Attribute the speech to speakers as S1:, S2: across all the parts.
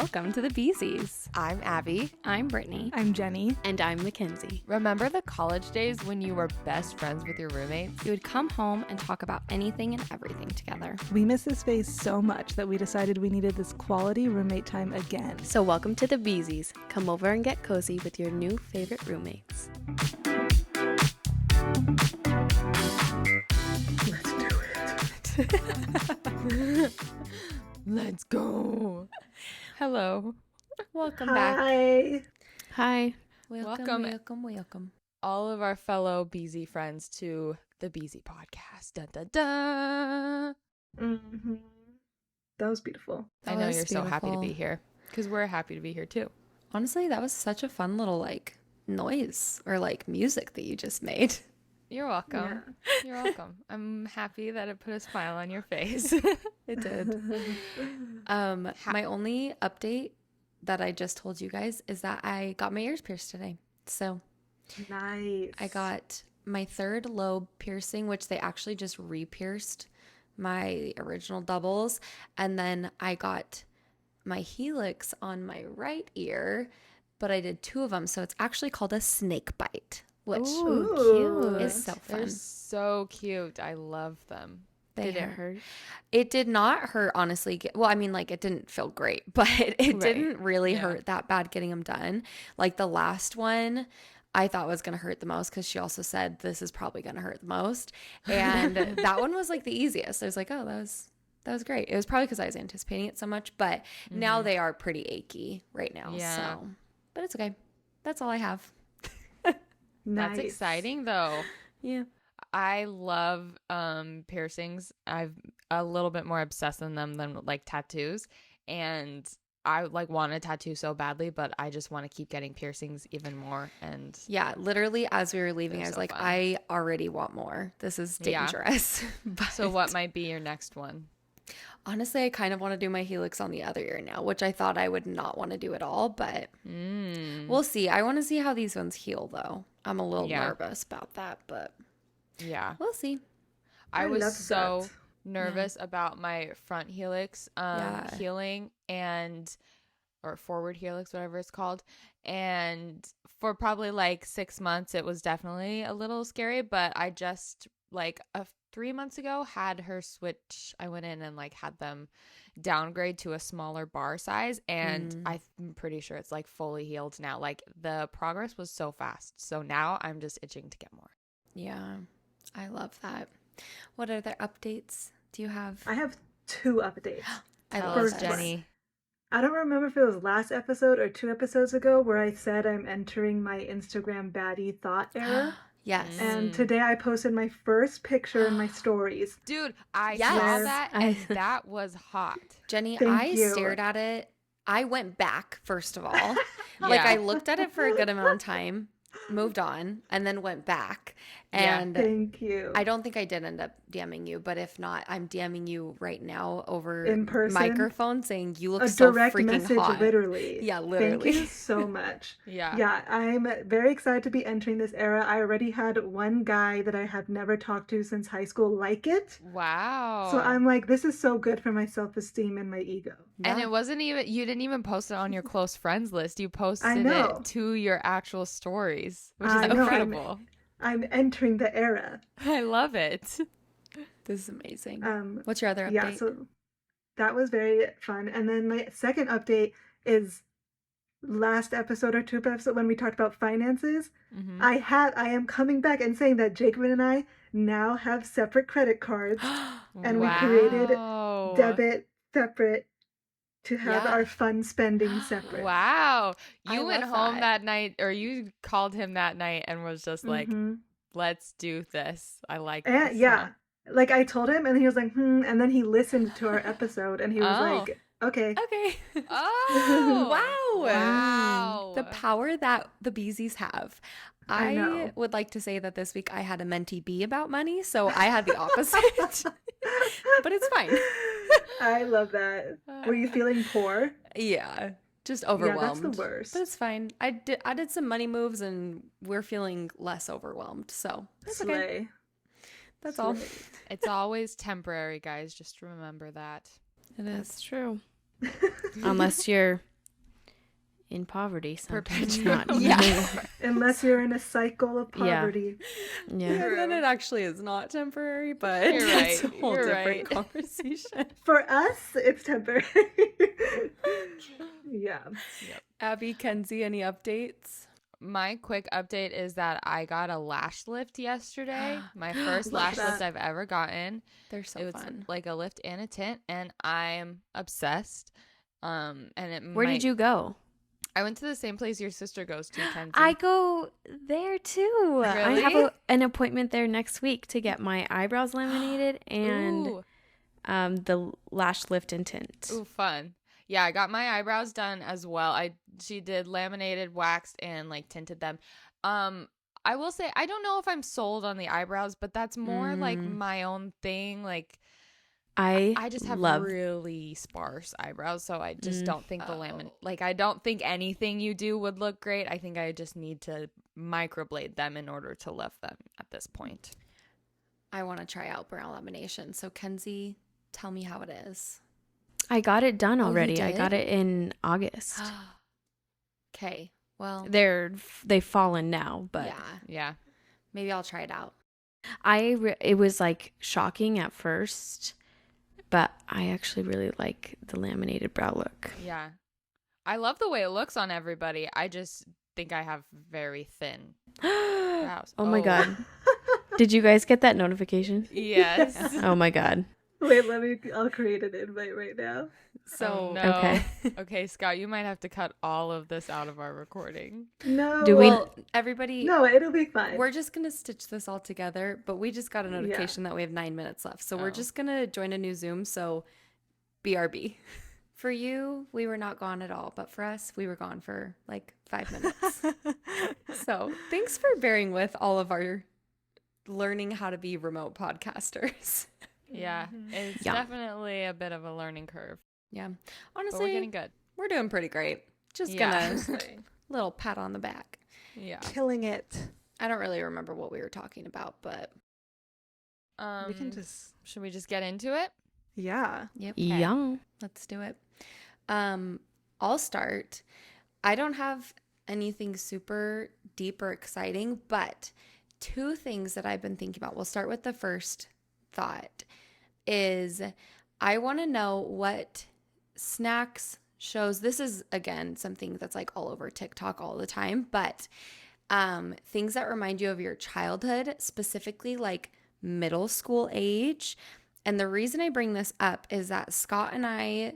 S1: welcome to the Beesies.
S2: I'm Abby.
S1: I'm Brittany.
S3: I'm Jenny.
S4: And I'm Mackenzie.
S2: Remember the college days when you were best friends with your roommates?
S1: You would come home and talk about anything and everything together.
S3: We miss this phase so much that we decided we needed this quality roommate time again.
S4: So welcome to the Beesies. Come over and get cozy with your new favorite roommates.
S2: Let's go. Hello.
S1: Welcome
S3: Hi.
S1: back.
S4: Hi.
S2: Welcome. All of our fellow Beezy friends to the Beezy podcast. Dun, dun, dun.
S3: Mm-hmm. That was beautiful.
S2: I know you're so happy to be here because we're happy to be here too.
S4: Honestly, that was such a fun little noise or music that you just made.
S2: You're welcome. Yeah. You're welcome. I'm happy that it put a smile on your face.
S4: It did. My only update that I just told you guys is that I got my ears pierced today. So
S3: nice.
S4: I got my third lobe piercing, which they actually just re-pierced my original doubles. And then I got my helix on my right ear, but I did two of them. So it's actually called a snake bite, which is so fun.
S2: They're so cute. I love them.
S4: Did it hurt? It did not hurt, honestly. Well, I mean, it didn't feel great, but it didn't really hurt that bad getting them done. The last one, I thought was going to hurt the most because she also said this is probably going to hurt the most. And that one was the easiest. I was like, oh, that was great. It was probably because I was anticipating it so much, but now they are pretty achy right now.
S2: Yeah.
S4: So, but it's okay. That's all I have.
S2: Nice. That's exciting though.
S4: Yeah.
S2: I love piercings. I'm a little bit more obsessed in them than tattoos, and I want a tattoo so badly, but I just want to keep getting piercings even more. And
S4: yeah, literally as we were leaving, I was like,
S2: fun.
S4: I already want more. This is dangerous.
S2: Yeah. So what might be your next one?
S4: Honestly, I kind of want to do my helix on the other ear now, which I thought I would not want to do at all, but we'll see. I want to see how these ones heal, though. I'm a little nervous about that, but
S2: yeah,
S4: we'll see.
S2: I was so nervous about my front helix healing or forward helix, whatever it's called. And for probably 6 months, it was definitely a little scary, but I just 3 months ago had her switch. I went in and had them downgrade to a smaller bar size, and I'm pretty sure it's fully healed now. The progress was so fast. So now I'm just itching to get more.
S4: Yeah, I love that. What other updates do you have?
S3: I have 2 updates.
S2: Tell us, Jenny.
S3: I don't remember if it was last episode or 2 episodes ago where I said I'm entering my Instagram baddie thought era.
S4: Yes.
S3: And today I posted my first picture in my stories.
S2: Dude, I saw that and that was hot.
S4: Jenny,
S3: Thank you.
S4: Stared at it. I went back, first of all. I looked at it for a good amount of time, moved on, and then went back. And
S3: thank you.
S4: I don't think I did end up DMing you, but if not, I'm DMing you right now over
S3: in person,
S4: microphone saying you look
S3: a
S4: so
S3: direct
S4: freaking
S3: message,
S4: hot.
S3: literally.
S4: Yeah, literally.
S3: Thank you so much.
S2: Yeah,
S3: I'm very excited to be entering this era. I already had one guy that I had never talked to since high school like it.
S2: Wow.
S3: So I'm like, this is so good for my self-esteem and my ego.
S2: And it wasn't even, you didn't even post it on your close friends list. You posted it to your actual stories, which is incredible.
S3: I'm entering the era.
S2: I love it.
S4: This is amazing. What's your other update?
S3: Yeah, so that was very fun. And then my second update is last episode or 2 episodes when we talked about finances. I am coming back and saying that Jacob and I now have separate credit cards. And we created debit separate to have our fun spending separate.
S2: Wow. You went home that night, or you called him that night and was just let's do this. I like this.
S3: Yeah. I told him and he was like, and then he listened to our episode and he was like, okay.
S4: Oh,
S2: wow.
S4: The power that the Beesies have. I would like to say that this week I had a mentee bee about money, so I had the opposite. But it's fine.
S3: I love that. Were you feeling poor?
S4: Yeah, just overwhelmed.
S3: Yeah, that's the worst.
S4: But it's fine. I did some money moves, and we're feeling less overwhelmed. So that's okay. That's all.
S2: It's always temporary, guys. Just remember that.
S4: It is.
S1: That's true. Unless you're
S5: in poverty. Sometimes
S2: Perpetually.
S5: not.
S3: Unless you're in a cycle of poverty.
S5: Yeah.
S4: And then it actually is not temporary, but
S2: You're
S4: it's a
S2: right.
S4: whole
S2: You're
S4: different
S2: right.
S4: conversation.
S3: For us, it's temporary. Yeah.
S4: Abby, Kenzie, any updates?
S2: My quick update is that I got a lash lift yesterday. My first
S3: Love
S2: lash lift
S3: that.
S2: I've ever gotten.
S4: They're so
S2: It was
S4: fun.
S2: like a lift and a tint, and I'm obsessed. And
S5: Where did you go?
S2: I went to the same place your sister goes to, Kenzie.
S5: I go there too. I have
S2: Really?
S5: an appointment there next week to get my eyebrows laminated and
S2: Ooh.
S5: the lash lift and tint.
S2: Ooh, fun. Yeah, I got my eyebrows done as well. She did laminated, waxed, and like tinted them. I will say I don't know if I'm sold on the eyebrows, but that's more like my own thing. Like I just have really sparse eyebrows, so I just don't think I don't think anything you do would look great. I think I just need to microblade them in order to lift them at this point.
S4: I want to try out brow lamination. So Kenzie, tell me how it is.
S5: I got it done
S4: Oh, you
S5: already. I
S4: did?
S5: it in August.
S4: Okay. Well,
S5: They've fallen now, but
S2: Yeah.
S4: maybe I'll try it out.
S5: it was like shocking at first, but I actually really like the laminated brow look.
S2: Yeah. I love the way it looks on everybody. I just think I have very thin brows.
S5: Oh my god. Did you guys get that notification?
S2: Yes.
S5: Oh my god.
S3: Wait, I'll create an invite right now.
S2: So no.
S5: Okay.
S2: Okay, Scott, you might have to cut all of this out of our recording.
S3: No.
S4: Well, everybody,
S3: No, it'll be fine.
S4: we're just going to stitch this all together, but we just got a notification that we have 9 minutes left. So we're just going to join a new Zoom. So BRB. For you, we were not gone at all. But for us, we were gone for like 5 minutes. So thanks for bearing with all of our learning how to be remote podcasters.
S2: Yeah, it's definitely a bit of a learning curve.
S4: Yeah.
S2: But
S4: Honestly,
S2: we're getting good.
S4: we're doing pretty great. Just
S2: Yeah.
S4: gonna little pat on the back.
S2: Yeah.
S3: Killing it.
S4: I don't really remember what we were talking about, but
S3: We can just.
S2: Should we just get into it?
S3: Yeah.
S4: yep.
S5: Young.
S4: Let's do it. I'll start. I don't have anything super deep or exciting, but two things that I've been thinking about. We'll start with the first thought is I want to know what snacks, shows. This is, again, something that's like all over TikTok all the time, but things that remind you of your childhood, specifically like middle school age. And the reason I bring this up is that Scott and I,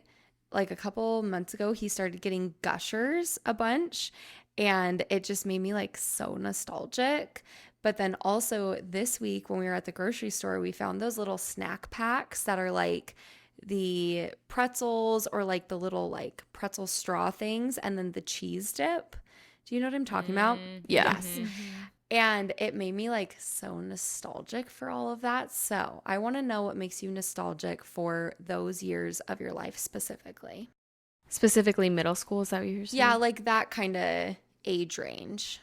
S4: like a couple months ago, he started getting Gushers a bunch, and it just made me like so nostalgic. But then also this week when we were at the grocery store, we found those little snack packs that are like the pretzels or like the little like pretzel straw things and then the cheese dip. Do you know what I'm talking about?
S5: Yes.
S2: Mm-hmm.
S4: And it made me like so nostalgic for all of that. So I want to know what makes you nostalgic for those years of your life specifically.
S5: Specifically middle school, is that what you're saying?
S4: Yeah, like that kind of age range.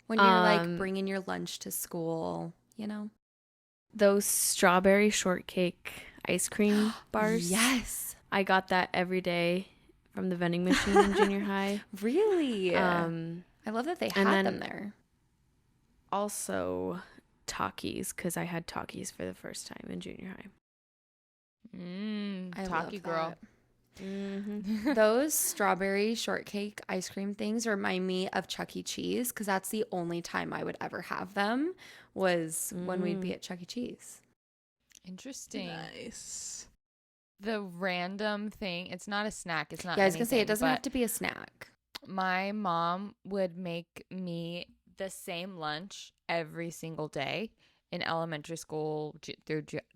S4: When you're like bringing your lunch to school, you know?
S5: Those strawberry shortcake ice cream bars.
S4: Yes.
S5: I got that every day from the vending machine in junior high.
S4: Really? I love that they had them there.
S5: Also Takis, because I had Takis for the first time in junior high.
S4: I love
S2: Talkie girl.
S4: that. Those strawberry shortcake ice cream things remind me of Chuck E. Cheese because that's the only time I would ever have them was when we'd be at Chuck E. Cheese.
S2: Interesting.
S3: Nice.
S2: The random thing, it's not a snack. It's not.
S4: Yeah, I was going to say, it
S2: anything,
S4: doesn't have
S2: but
S4: to be a snack.
S2: My mom would make me the same lunch every single day in elementary school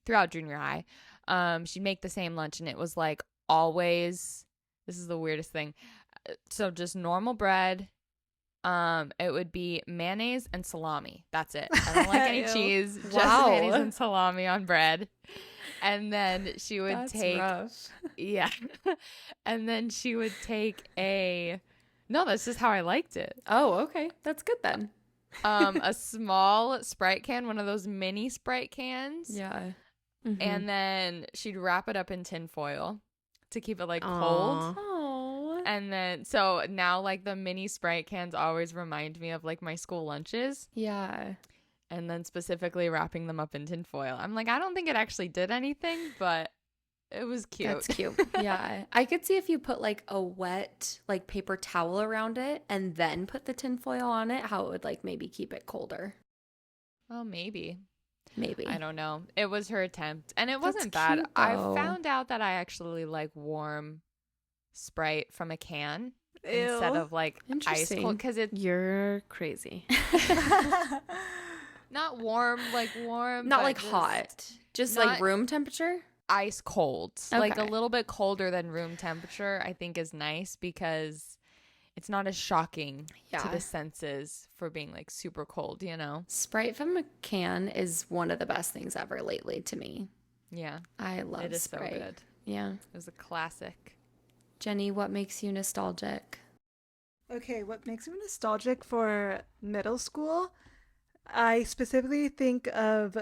S2: throughout junior high. She'd make the same lunch, and it was like always, this is the weirdest thing. So just normal bread. It would be mayonnaise and salami. That's it. I don't like any cheese. Just
S4: Wow.
S2: mayonnaise and salami on bread. And then she would
S4: That's
S2: take
S4: rough.
S2: yeah. And then she would take no, that's just how I liked it.
S4: Oh, okay. That's good then.
S2: A small Sprite can, one of those mini Sprite cans.
S4: Yeah.
S2: And then she'd wrap it up in tin foil to keep it like
S5: Aw.
S2: cold.
S4: Oh.
S2: And then, so now like the mini Sprite cans always remind me of like my school lunches.
S4: Yeah.
S2: And then specifically wrapping them up in tinfoil. I'm like, I don't think it actually did anything, but it was cute.
S4: That's cute. Yeah. I could see if you put like a wet like paper towel around it and then put the tinfoil on it, how it would like maybe keep it colder.
S2: Oh, maybe.
S4: Maybe.
S2: I don't know. It was her attempt. And it wasn't
S4: That's
S2: bad.
S4: cute,
S2: I
S4: though.
S2: found out that I actually like warm Sprite from a can
S3: Ew.
S2: instead of like ice
S4: Interesting.
S2: cold. Because it's
S5: You're crazy.
S2: not warm, like warm.
S4: Not
S2: but
S4: like
S2: just
S4: hot. Just
S2: not-
S4: like room temperature?
S2: ice cold. Like a
S4: Okay.
S2: little bit colder than room temperature, I think is nice because it's not as shocking to
S4: Yeah.
S2: the senses for being like super cold, you know?
S4: Sprite from a can is one of the best things ever lately to me.
S2: Yeah.
S4: I love
S2: It is
S4: Sprite.
S2: so good.
S4: Yeah.
S2: It was a classic.
S4: Jenny, what makes you nostalgic?
S3: Okay, what makes me nostalgic for middle school? I specifically think of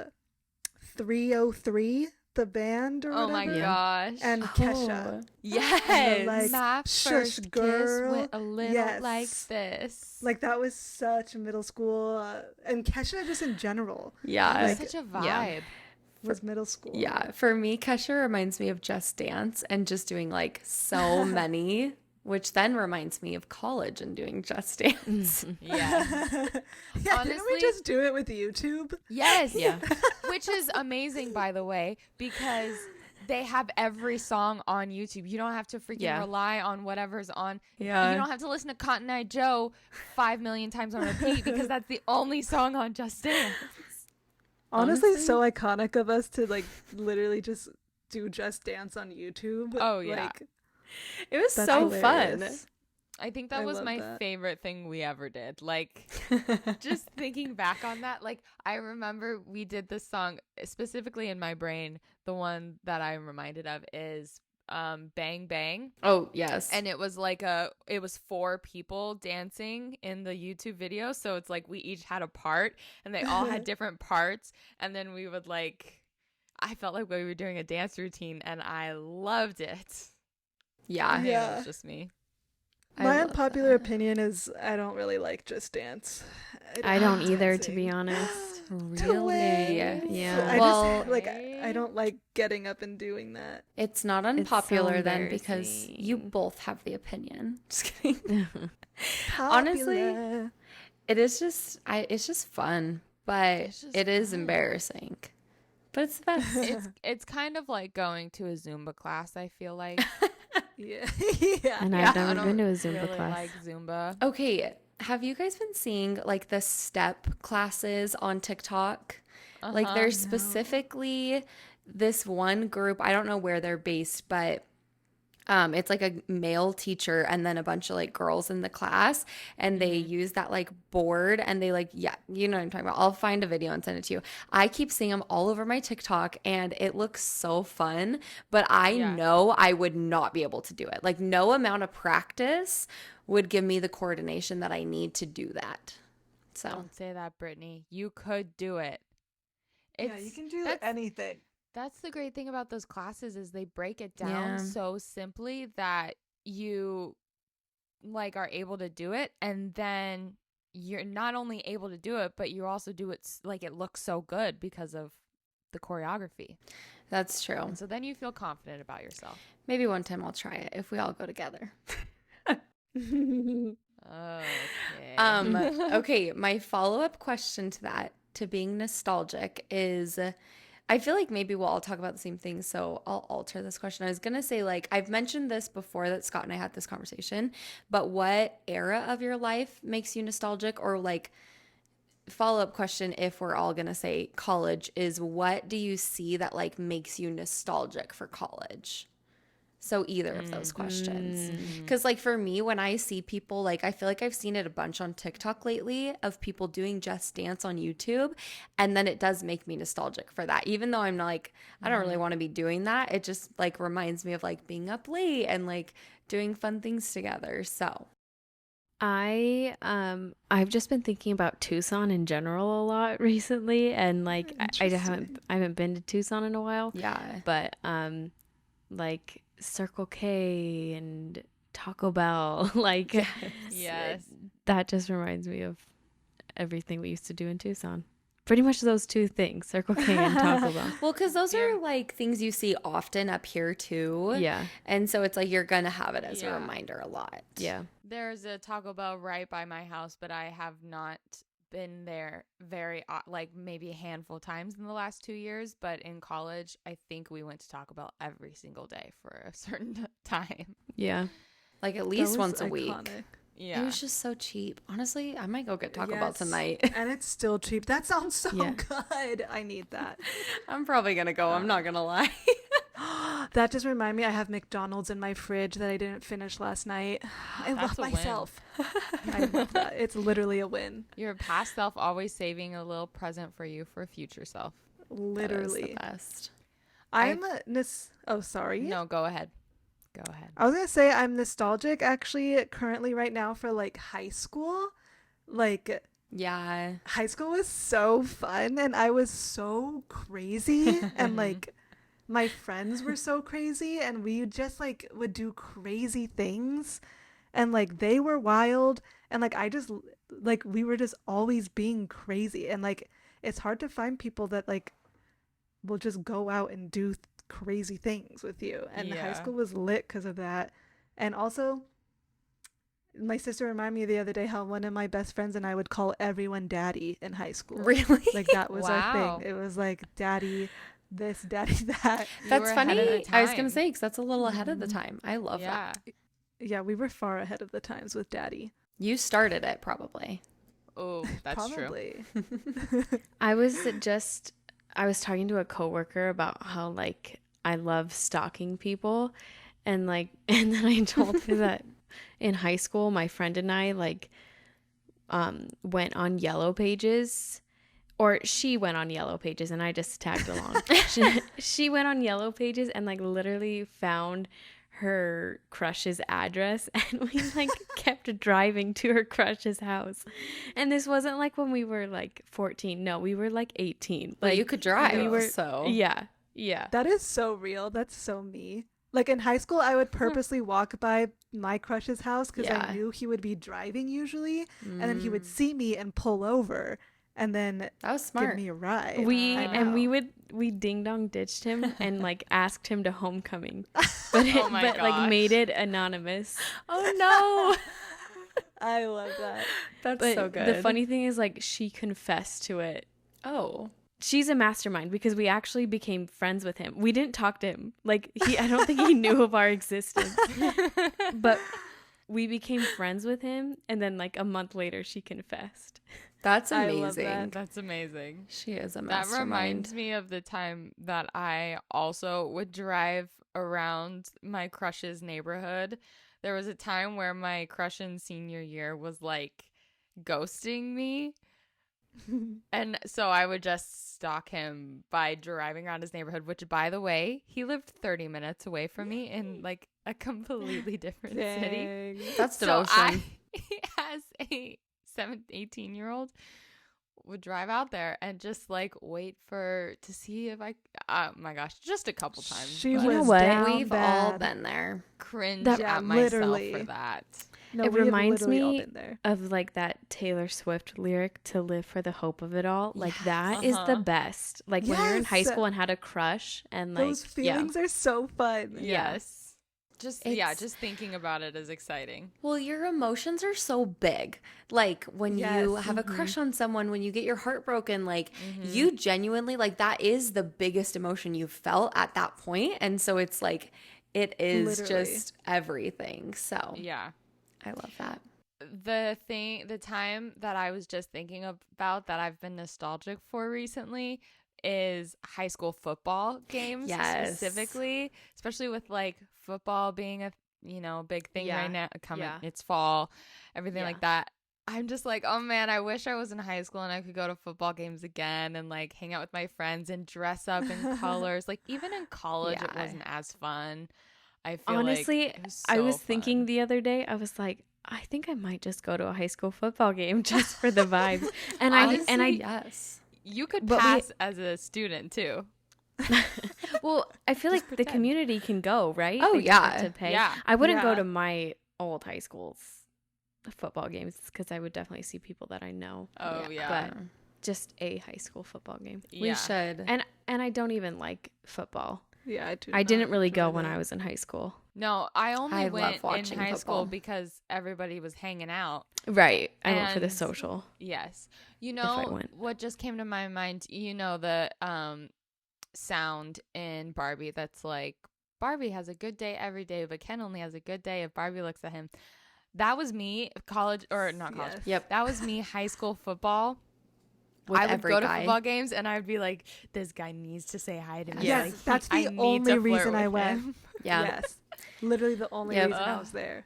S3: 303, the band or
S2: Oh
S3: whatever.
S2: my gosh.
S3: And Kesha.
S4: Yes.
S3: Like,
S2: My
S3: shush,
S2: first
S3: girl.
S2: kiss went a little
S3: Yes.
S2: like this.
S3: Like, that was such middle school. And Kesha just in general
S4: Yeah.
S2: It was such a vibe.
S4: yeah.
S3: was middle school.
S4: Yeah, for me, Kesha reminds me of Just Dance and just doing like so many, which then reminds me of college and doing Just Dance.
S2: Yeah.
S3: Yeah, didn't we
S2: Honestly-
S3: just do it with YouTube?
S2: Yes.
S5: Yeah.
S2: Which is amazing, by the way, because they have every song on YouTube. You don't have to freaking
S5: Yeah.
S2: rely on whatever's on.
S4: Yeah.
S2: You don't have to listen to Cotton Eye Joe 5 million times on repeat because that's the only song on Just Dance.
S3: Honestly, so iconic of us to like literally just do Just Dance on YouTube.
S2: Oh, yeah.
S3: Like,
S4: It was
S3: that's
S4: so
S3: hilarious.
S2: I think that
S3: I
S2: was
S3: love
S2: my
S3: that.
S2: favorite thing we ever did. Like,
S4: fun.
S2: just thinking back on that, like, I remember we did this song specifically in my brain. The one that I'm reminded of is Bang Bang.
S4: Oh, yes.
S2: And it was like it was 4 people dancing in the YouTube video. So it's like we each had a part and they all had different parts. And then we would like, I felt like we were doing a dance routine and I loved it.
S4: yeah.
S2: I think it
S3: Yeah.
S2: was just me.
S3: My
S4: love
S3: unpopular
S4: that.
S3: opinion is I don't really like Just Dance.
S5: I don't
S3: like
S5: either, to be
S3: dancing.
S5: honest.
S4: Really?
S5: Yeah.
S3: I
S4: Well-
S3: just like I don't like getting up and doing that.
S4: It's not
S5: so
S4: unpopular then because you
S5: embarrassing.
S4: both have the opinion. Just kidding. Honestly,
S3: Popular.
S4: It is just it's just fun, but
S2: It's just
S4: it is
S2: fun.
S4: embarrassing. But it's the best.
S2: It's kind of like going to a Zumba class, I feel like.
S3: Yeah. Yeah.
S5: And
S4: Yeah,
S5: I've
S2: I
S5: never
S2: don't
S5: been to a Zumba
S2: really
S5: class.
S2: like Zumba.
S4: Okay, have you guys been seeing like the step classes on TikTok? Like
S2: Uh-huh.
S4: there's specifically this one group, I don't know where they're based, but it's like a male teacher and then a bunch of like girls in the class, and they use that like board and they like, yeah, you know what I'm talking about. I'll find a video and send it to you. I keep seeing them all over my TikTok and it looks so fun, but I
S2: Yeah.
S4: know I would not be able to do it. Like no amount of practice would give me the coordination that I need to do that. So
S2: Don't say that, Brittany. You could do it.
S3: Yeah, you can do
S2: that's-
S3: anything.
S2: That's the great thing about those classes is they break it down
S4: Yeah.
S2: so simply that you like are able to do it, and then you're not only able to do it, but you also do it like it looks so good because of the choreography.
S4: that's true.
S2: And so then you feel confident about yourself.
S4: Maybe one time I'll try it if we all go together.
S2: Okay.
S4: Okay, my follow-up question to that, to being nostalgic, is I feel like maybe we'll all talk about the same thing, so I'll alter this question. I was gonna say, like, I've mentioned this before that Scott and I had this conversation, but what era of your life makes you nostalgic? Or like, follow-up question, if we're all gonna say college, is what do you see that like makes you nostalgic for college? So either of those questions. Because like for me, when I see people, like I feel like I've seen it a bunch on TikTok lately of people doing Just Dance on YouTube. And then it does make me nostalgic for that. Even though I'm not like, I don't really want to be doing that. It just like reminds me of like being up late and like doing fun things together. So
S5: I've just been thinking about Tucson in general a lot recently, and like I haven't been to Tucson in a while.
S4: yeah.
S5: But like Circle K and Taco Bell. Like,
S2: yes.
S5: That just reminds me of everything we used to do in Tucson. Pretty much those two things, Circle K and Taco Bell.
S4: Well, because those are like things you see often up here too.
S5: Yeah.
S4: And so it's like you're going to have it as a reminder a lot.
S5: Yeah.
S2: There's a Taco Bell right by my house, but I have not been there like maybe a handful of times in the last 2 years. But in college, I think we went to Taco Bell every single day for a certain time.
S5: Yeah.
S4: Like at least once a week.
S2: Yeah.
S4: It was just so cheap. Honestly, I might go get Taco Bell tonight.
S3: And it's still cheap. That sounds so good. I need that.
S4: I'm probably going to go. I'm not going to lie.
S3: That just reminded me, I have McDonald's in my fridge that I didn't finish last night. I love myself. I love that. It's literally a win.
S2: Your past self always saving a little present for you for future self.
S3: Literally.
S4: That is the best.
S3: Oh, sorry.
S2: No, go ahead. Go ahead.
S3: I was going to say I'm nostalgic actually currently right now for like high school. Like,
S4: yeah.
S3: High school was so fun and I was so crazy and like my friends were so crazy and we just like would do crazy things and like they were wild and like I just like we were just always being crazy and like it's hard to find people that like will just go out and do crazy things with you, and high school was lit because of that. And also my sister reminded me the other day how one of my best friends and I would call everyone daddy in high school.
S4: Really?
S3: Like that was our thing. It was like daddy this, daddy that.
S4: That's funny. I was gonna say, because that's a little ahead of the time. I love that.
S3: Yeah, we were far ahead of the times with daddy.
S4: You started it probably.
S2: Oh, that's
S3: probably.
S2: True.
S5: I was talking to a coworker about how like I love stalking people, and then I told her that in high school my friend and I like went on Yellow Pages, or she went on Yellow Pages and I just tagged along. she went on Yellow Pages and like literally found her crush's address, and we like kept driving to her crush's house. And this wasn't like when we were like 14. No, we were like 18.
S4: But
S5: like
S4: you could drive.
S5: we were,
S4: so
S5: yeah.
S3: That is so real. That's so me. Like in high school, I would purposely walk by my crush's house because I knew he would be driving usually, and then he would see me and pull over, and then
S4: that was smart.
S3: Give me a ride.
S5: We ding dong ditched him and like asked him to homecoming, but like made it anonymous.
S4: Oh no.
S3: I love that.
S4: That's so good.
S5: The funny thing is like she confessed to it.
S4: Oh.
S5: She's a mastermind because we actually became friends with him. We didn't talk to him. Like I don't think he knew of our existence. But we became friends with him, and then like a month later she confessed.
S4: That's amazing.
S3: I love that.
S2: That's amazing.
S4: She is a mastermind.
S2: That reminds me of the time that I also would drive around my crush's neighborhood. There was a time where my crush in senior year was like ghosting me. And so I would just stalk him by driving around his neighborhood, which, by the way, he lived 30 minutes away from me in like a completely different city.
S4: That's devotion.
S2: As a 18-year-old would drive out there and just like wait to see if I oh my gosh, just a couple times.
S3: She was
S4: We've all been there.
S2: Cringe at myself
S3: literally.
S2: for that.
S3: No,
S5: it
S3: we have
S5: reminds
S3: literally all
S5: me
S3: been there.
S5: of like that Taylor Swift lyric, "To live for the hope of it all." Like that is the best. Like when you're in high school and had a crush, and like
S3: those feelings are so fun.
S2: Yes. Just thinking about it is exciting.
S4: Well, your emotions are so big. Like when you have a crush on someone, when you get your heart broken, like you genuinely, like that is the biggest emotion you've felt at that point. And so it's like, it is just everything. So
S2: yeah,
S4: I love that.
S2: The time that I was just thinking about that I've been nostalgic for recently is high school football games specifically, especially with like football being a big thing right now it's fall, everything like that. I'm just like, oh man, I wish I was in high school and I could go to football games again and like hang out with my friends and dress up in colors. Like even in college it wasn't as fun. I feel
S5: honestly
S2: like it was so
S5: I was
S2: fun.
S5: thinking the other day, I was like, I think I might just go to a high school football game just for the vibes. And
S4: yes.
S2: You could pass as a student too.
S5: Well, I feel like the community can go, right?
S4: Oh,
S5: they
S4: yeah.
S5: have to pay.
S2: Yeah.
S5: I wouldn't go to my old high school's football games because I would definitely see people that I know.
S2: Oh yeah.
S5: But just a high school football game.
S2: Yeah.
S4: We should.
S5: And I don't even like football.
S3: Yeah,
S5: I didn't really go when I was in high school.
S2: No, I only
S4: I love
S2: went in
S4: watching
S2: high school
S4: football.
S2: because everybody was hanging out.
S5: Right. I went for the
S2: And-
S5: social.
S2: Yes. You
S5: I
S2: know
S5: went.
S2: what just came to my mind? You know the sound in Barbie that's like, Barbie has a good day every day, but Ken only has a good day if Barbie looks at him. That was me, college, or not college.
S3: Yes.
S4: Yep.
S2: That was me, high school football.
S4: With
S2: I would
S4: every
S2: go
S4: guy.
S2: to football games and I would be like, this guy needs to say hi to me.
S3: Yes,
S2: Like,
S3: that's
S2: I
S3: the
S2: need
S3: only
S2: to flirt
S3: reason I
S2: with
S3: went.
S2: him.
S4: Yeah.
S3: Yes. Literally the only
S4: Yep.
S3: reason I was there.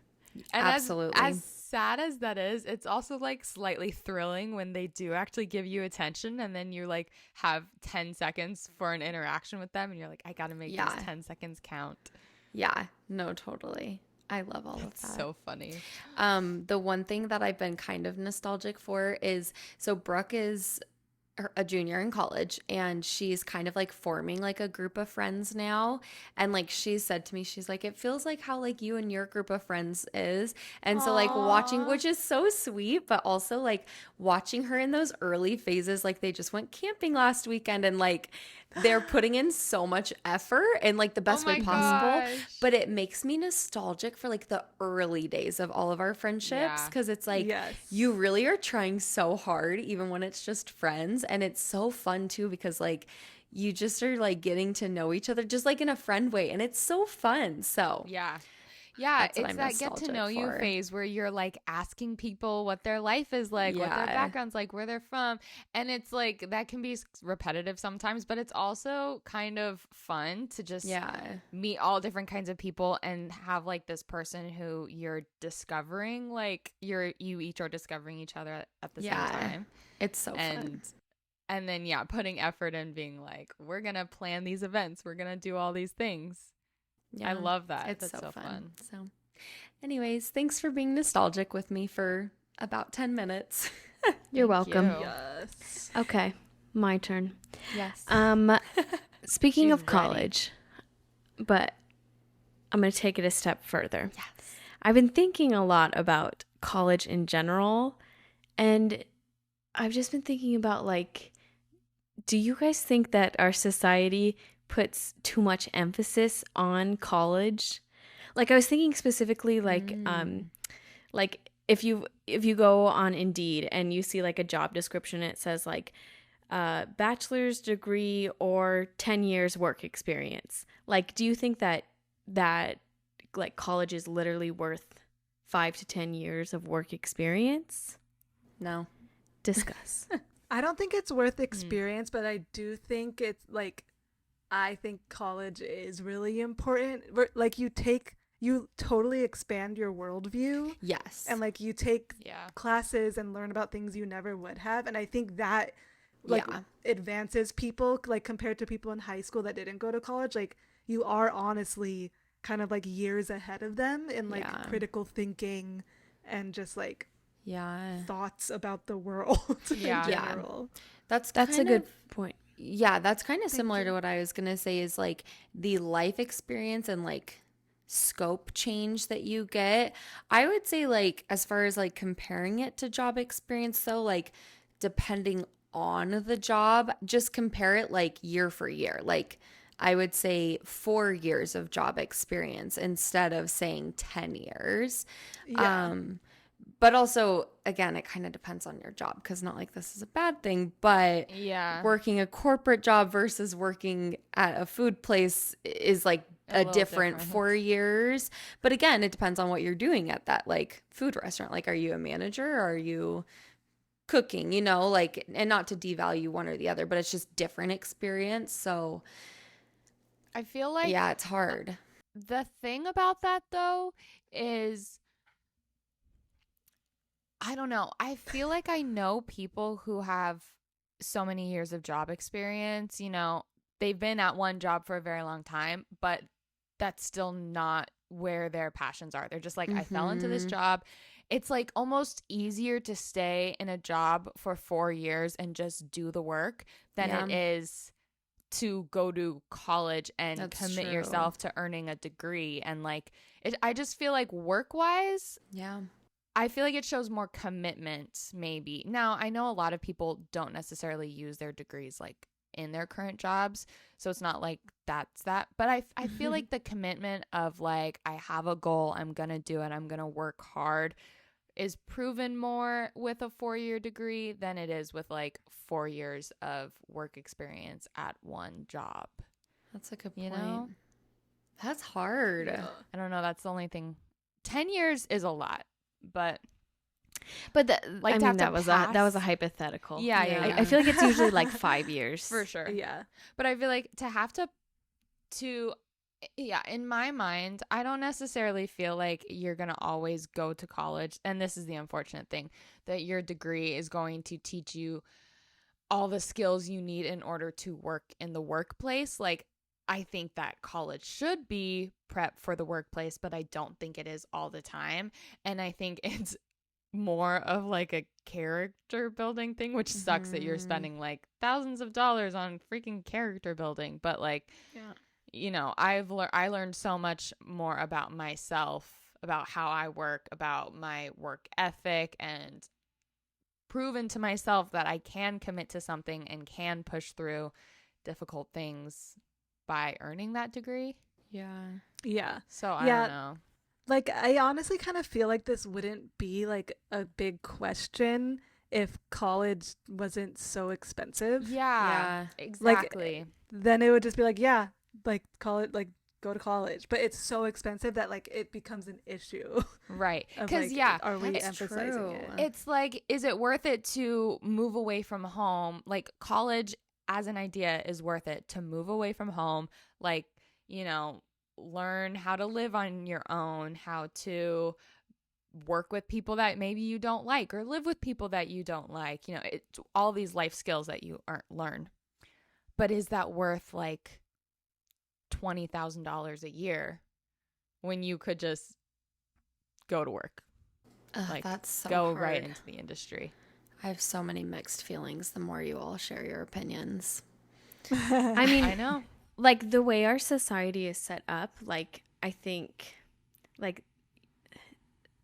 S2: And
S4: Absolutely.
S2: As sad as that is, it's also like slightly thrilling when they do actually give you attention and then you like have 10 seconds for an interaction with them and you're like, I got to make
S4: Yeah.
S2: these 10 seconds count.
S4: Yeah. No, totally. I love all of
S2: It's
S4: that.
S2: so funny.
S4: The one thing that I've been kind of nostalgic for is, so Brooke is a junior in college and she's kind of like forming like a group of friends now, and like she said to me, she's like, it feels like how like you and your group of friends is. And so like watching,
S2: Aw.
S4: which is so sweet, but also like watching her in those early phases, like they just went camping last weekend and like they're putting in so much effort in like the best way
S2: my
S4: possible.
S2: gosh.
S4: But it makes me nostalgic for like the early days of all of our friendships,
S2: Yeah.
S4: because it's like
S3: Yes.
S4: you really are trying so hard even when it's just friends, and it's so fun too because like you just are like getting to know each other just like in a friend way, and it's so fun. So
S2: Yeah. Yeah,
S4: That's what
S2: it's
S4: I'm
S2: that get to
S4: nostalgic
S2: know you
S4: for.
S2: phase where you're like asking people what their life is like, what their
S4: Yeah.
S2: background's like, where they're from. And it's like that can be repetitive sometimes, but it's also kind of fun to just
S4: yeah,
S2: meet all different kinds of people and have like this person who you're discovering, like you each are discovering each other at the
S4: Yeah.
S2: same time.
S4: it's so fun.
S2: And then yeah, putting effort in being like, we're gonna plan these events, we're gonna do all these things.
S4: Yeah.
S2: I love that.
S4: It's
S2: That's
S4: so,
S2: so fun.
S4: So anyways, thanks for being nostalgic with me for about 10 minutes.
S5: You're
S2: Thank
S5: welcome.
S2: you.
S3: Yes.
S5: Okay, my turn.
S4: Yes.
S5: Speaking
S2: She's
S5: of college, but I'm going to take it a step further.
S4: Yes.
S5: I've been thinking a lot about college in general, and I've just been thinking about like, do you guys think that our society puts too much emphasis on college? Like I was thinking specifically like like if you go on Indeed and you see like a job description, it says like bachelor's degree or 10 years work experience. Like, do you think that like college is literally worth 5 to 10 years of work experience?
S4: No.
S5: Discuss.
S3: I don't think it's worth experience, but I do think it's like, I think college is really important. Like you totally expand your worldview,
S4: Yes.
S3: and like you take
S2: Yeah.
S3: classes and learn about things you never would have. And I think that like
S4: Yeah.
S3: advances people, like compared to people in high school that didn't go to college. Like you are honestly kind of like years ahead of them in like
S4: Yeah.
S3: critical thinking and just like
S4: Yeah.
S3: thoughts about the world
S2: Yeah.
S3: in
S2: Yeah.
S3: general.
S4: That's
S5: That's a
S4: kind
S5: good
S4: of-
S5: point.
S4: Yeah, that's kind of
S3: Thank
S4: similar
S3: you.
S4: to what I was going to say, is like the life experience and like scope change that you get. I would say like as far as like comparing it to job experience though, like depending on the job, just compare it like year for year. Like I would say 4 years of job experience instead of saying 10 years.
S3: Yeah.
S4: But also, again, it kind of depends on your job, because not like this is a bad thing, but
S2: Yeah.
S4: working a corporate job versus working at a food place is like
S2: A
S4: a
S2: little
S4: different
S2: different.
S4: 4 years. But again, it depends on what you're doing at that like food restaurant. Like, are you a manager or are you cooking, you know, like, and not to devalue one or the other, but it's just different experience. So
S2: I feel like
S4: yeah, it's hard.
S2: the thing about that though is, I don't know. I feel like I know people who have so many years of job experience, you know, they've been at one job for a very long time, but that's still not where their passions are. They're just like, I fell into this
S4: Mhm.
S2: job. It's like almost easier to stay in a job for 4 years and just do the work than it
S4: Yeah.
S2: is to go to college and
S4: That's
S2: commit
S4: true.
S2: yourself to earning a degree. And like I just feel like work-wise,
S4: Yeah.
S2: I feel like it shows more commitment maybe. Now, I know a lot of people don't necessarily use their degrees like in their current jobs, so it's not like that's that. But I feel like the commitment of like, I have a goal, I'm going to do it, I'm going to work hard is proven more with a 4-year degree than it is with like 4 years of work experience at one job.
S4: That's a good
S2: You
S4: point.
S2: know?
S4: That's hard.
S2: I don't know. That's the only thing. 10 years is a lot, but
S5: like, I mean, that was a hypothetical.
S2: Yeah.
S5: I feel like it's usually like 5 years.
S2: For sure.
S3: Yeah.
S2: But I feel like to have to yeah, in my mind, I don't necessarily feel like you're going to always go to college. And this is the unfortunate thing, that your degree is going to teach you all the skills you need in order to work in the workplace. Like, I think that college should be prep for the workplace, but I don't think it is all the time. And I think it's more of like a character building thing, which sucks that you're spending like thousands of dollars on freaking character building. But like, you know, I learned so much more about myself, about how I work, about my work ethic, and proven to myself that I can commit to something and can push through difficult things by earning that degree.
S3: Yeah.
S2: So I don't know.
S3: Like, I honestly kind of feel like this wouldn't be like a big question if college wasn't so expensive.
S2: Yeah. Exactly.
S3: Like, then it would just be like, yeah, like college, like go to college. But it's so expensive that like it becomes an issue.
S2: Right.
S3: Of,
S2: Because
S3: like, are we
S4: that's
S3: emphasizing
S4: true.
S3: it?
S2: It's like, is it worth it to move away from home? Like, college as an idea is worth it to move away from home. Like, you know, learn how to live on your own, how to work with people that maybe you don't like, or live with people that you don't like. You know, it's all these life skills that you learn. But is that worth like $20,000 a year when you could just go to work? Like,
S4: that's so
S2: go
S4: hard.
S2: right into the industry.
S4: I have so many mixed feelings the more you all share your opinions.
S5: I mean,
S2: I know.
S5: Like, the way our society is set up, like, I think, like,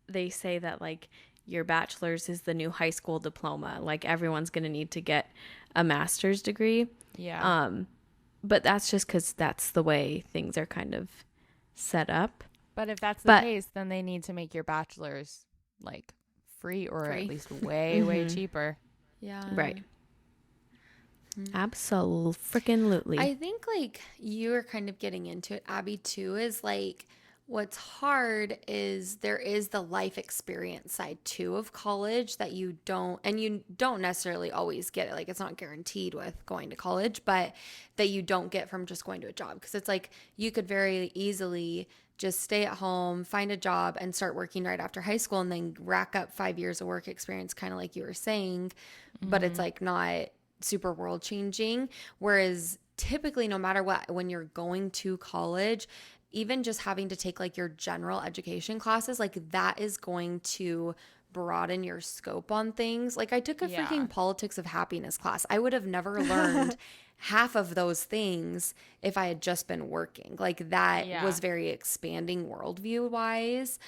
S5: they say that, like, your bachelor's is the new high school diploma. Like, everyone's going to need to get a master's degree.
S2: Yeah.
S5: But that's just because that's the way things are kind of set up.
S2: But if that's the case, then they need to make your bachelor's like free, or
S4: Free.
S2: at least way, way cheaper.
S4: Yeah.
S5: Right. Absolutely.
S4: I think like you are kind of getting into it, Abby, too, is like what's hard is there is the life experience side too of college that you don't necessarily always get it. Like, it's not guaranteed with going to college, but that you don't get from just going to a job. Because it's like you could very easily just stay at home, find a job, and start working right after high school, and then rack up 5 years of work experience, kind of like you were saying. But it's like not super world changing. Whereas typically, no matter what, when you're going to college, even just having to take like your general education classes, like that is going to broaden your scope on things. Like, I took a freaking politics of happiness class. I would have never learned half of those things if I had just been working. Like, that was very expanding worldview wise.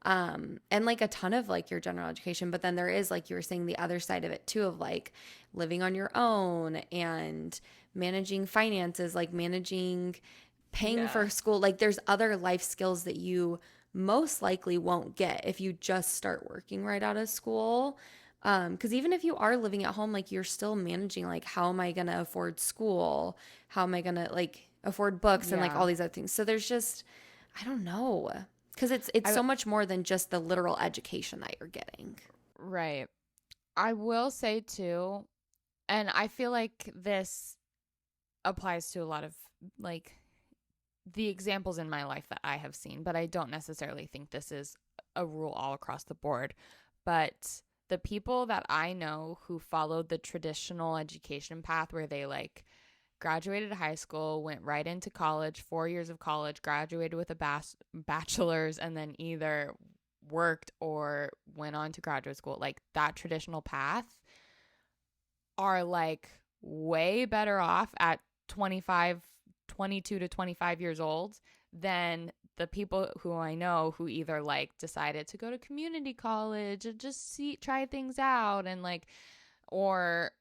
S4: And like a ton of like your general education, but then there is, like you were saying, the other side of it too, of like living on your own and managing finances, like paying for school. Like, there's other life skills that you most likely won't get if you just start working right out of school. Because even if you are living at home, like, you're still managing, like, how am I going to afford school? How am I going to like afford books and like all these other things? So there's just, I don't know. Because it's so much more than just the literal education that you're getting.
S2: Right. I will say too, and I feel like this applies to a lot of like the examples in my life that I have seen, but I don't necessarily think this is a rule all across the board. But the people that I know who followed the traditional education path, where they like graduated high school, went right into college, 4 years of college, graduated with a bachelor's, and then either worked or went on to graduate school, like that traditional path, are like way better off at 22 to 25 years old than the people who I know who either like decided to go to community college and just try things out and like, or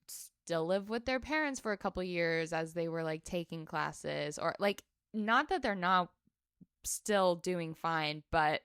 S2: still live with their parents for a couple years as they were like taking classes, or like, not that they're not still doing fine, but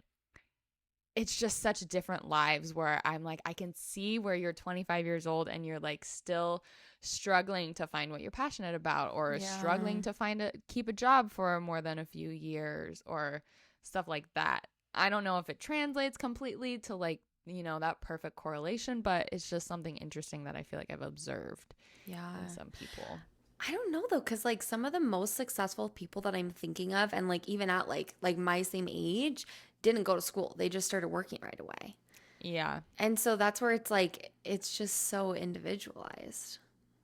S2: it's just such different lives where I'm like, I can see where you're 25 years old and you're like still struggling to find what you're passionate about, or struggling to keep a job for more than a few years or stuff like that. I don't know if it translates completely to like, you know, that perfect correlation, but it's just something interesting that I feel like I've observed in some people.
S4: I don't know though, because like some of the most successful people that I'm thinking of, and like even at like my same age, didn't go to school. They just started working right away.
S2: Yeah.
S4: And so that's where it's like, it's just so individualized.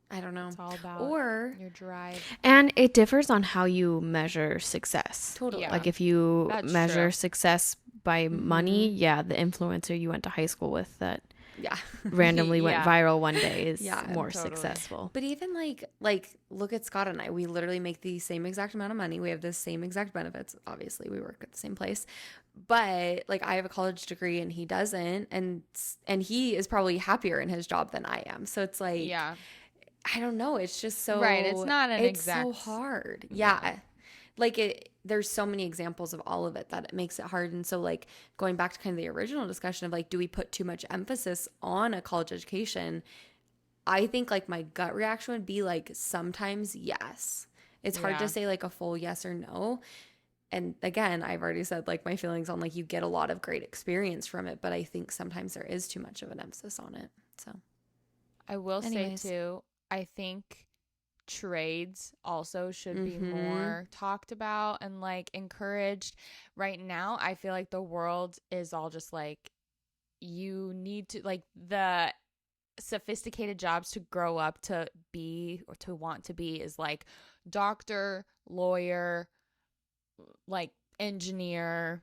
S4: I don't know.
S2: It's all about your drive.
S5: And it differs on how you measure success.
S4: Totally.
S2: Yeah.
S5: Like if you measure
S2: true.
S5: Success by money, the influencer you went to high school with that randomly went viral one day is more successful.
S4: But even like look at Scott and I. We literally make the same exact amount of money. We have the same exact benefits. Obviously, we work at the same place. But like I have a college degree and he doesn't, and he is probably happier in his job than I am. So it's like I don't know. It's just so
S2: right. It's not an exact.
S4: It's so hard. Yeah. Like there's so many examples of all of it that it makes it hard. And so like going back to kind of the original discussion of like, do we put too much emphasis on a college education? I think like my gut reaction would be like, sometimes yes. It's hard to say like a full yes or no. And again, I've already said like my feelings on like you get a lot of great experience from it, but I think sometimes there is too much of an emphasis on it. So
S2: I will say too, I think trades also should be more talked about and like encouraged. Right now, I feel like the world is all just like, you need to like the sophisticated jobs to grow up to be or to want to be is like doctor, lawyer, like engineer,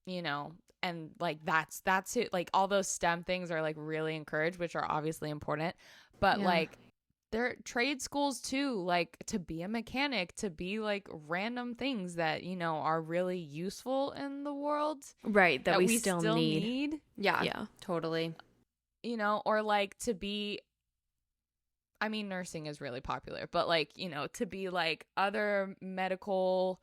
S2: you know, and like that's it. Like all those STEM things are like really encouraged, which are obviously important, but like there are trade schools too, like to be a mechanic, to be like random things that, you know, are really useful in the world,
S5: right, that we still need.
S4: Yeah, totally.
S2: You know, or like to be, I mean, nursing is really popular, but like, you know, to be like other medical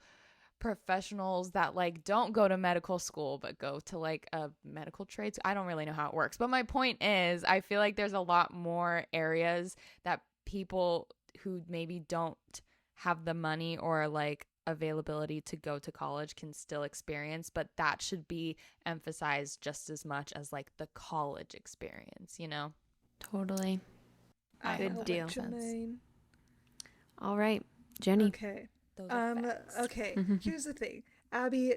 S2: professionals that like don't go to medical school but go to like a medical trade. I don't really know how it works, but my point is I feel like there's a lot more areas that people who maybe don't have the money or like availability to go to college can still experience, but that should be emphasized just as much as like the college experience, you know?
S4: Totally.
S5: Good deal.
S3: Jermaine.
S5: All right, Jenny.
S3: Okay. Okay. Here's the thing. Abby,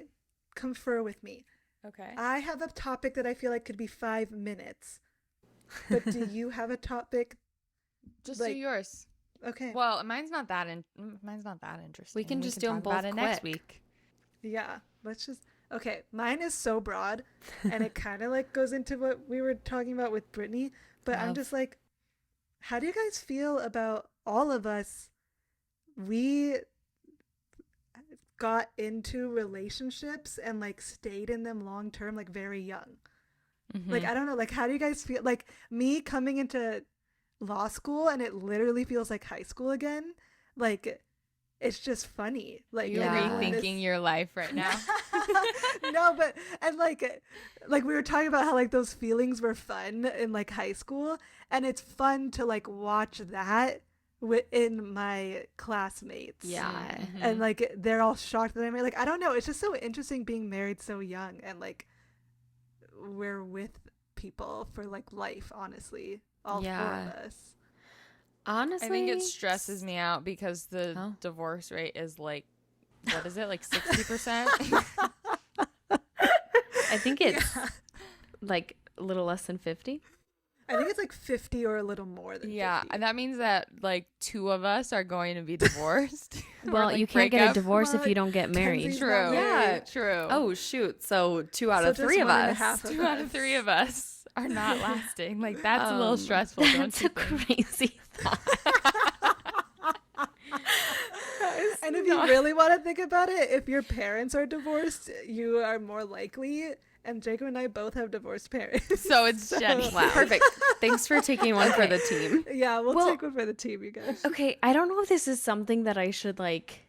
S3: confer with me.
S2: Okay.
S3: I have a topic that I feel like could be 5 minutes. But do you have a topic?
S2: Just do yours.
S3: Okay.
S2: Well, mine's not that interesting.
S4: We can just do them both
S2: about it next
S4: quick.
S2: week.
S3: Yeah. Let's just. Okay. Mine is so broad, and it kind of like goes into what we were talking about with Brittany. But I'm just like, how do you guys feel about all of us? We got into relationships and like stayed in them long term, like very young. Like, I don't know, like how do you guys feel? Like me coming into law school and it literally feels like high school again. Like it's just funny. Like
S2: you're rethinking your life right now.
S3: No, but and like we were talking about how like those feelings were fun in like high school, and it's fun to like watch that within my classmates. And like they're all shocked that I'm married. Like I don't know, it's just so interesting being married so young, and like we're with people for like life, honestly, all 4 of us.
S4: Honestly,
S2: I think it stresses me out because the divorce rate is like, what is it, like 60%?
S5: I think it's like a little less than 50.
S3: I think it's like 50 or a little more than 50.
S2: And that means that like 2 of us are going to be divorced.
S5: Well,
S2: like
S5: you can't get a divorce
S3: Well,
S5: if you don't get married.
S3: Kenzie's
S2: True.
S3: not married.
S2: Yeah, true.
S4: Oh shoot! So 2 out
S3: So
S4: of
S3: just
S4: 3 of
S3: one and a
S4: us.
S3: half of
S2: 2 out of 3 of us are not lasting. Like that's a little stressful, don't
S5: That's
S2: you
S5: a
S2: think?
S5: crazy thought.
S3: And if you really want to think about it, if your parents are divorced, you are more likely. And Jacob and I both have divorced parents.
S2: So it's Jenny.
S4: Wow. Perfect. Thanks for taking one for the team.
S3: Yeah, we'll take one for the team, you guys.
S5: Okay, I don't know if this is something that I should like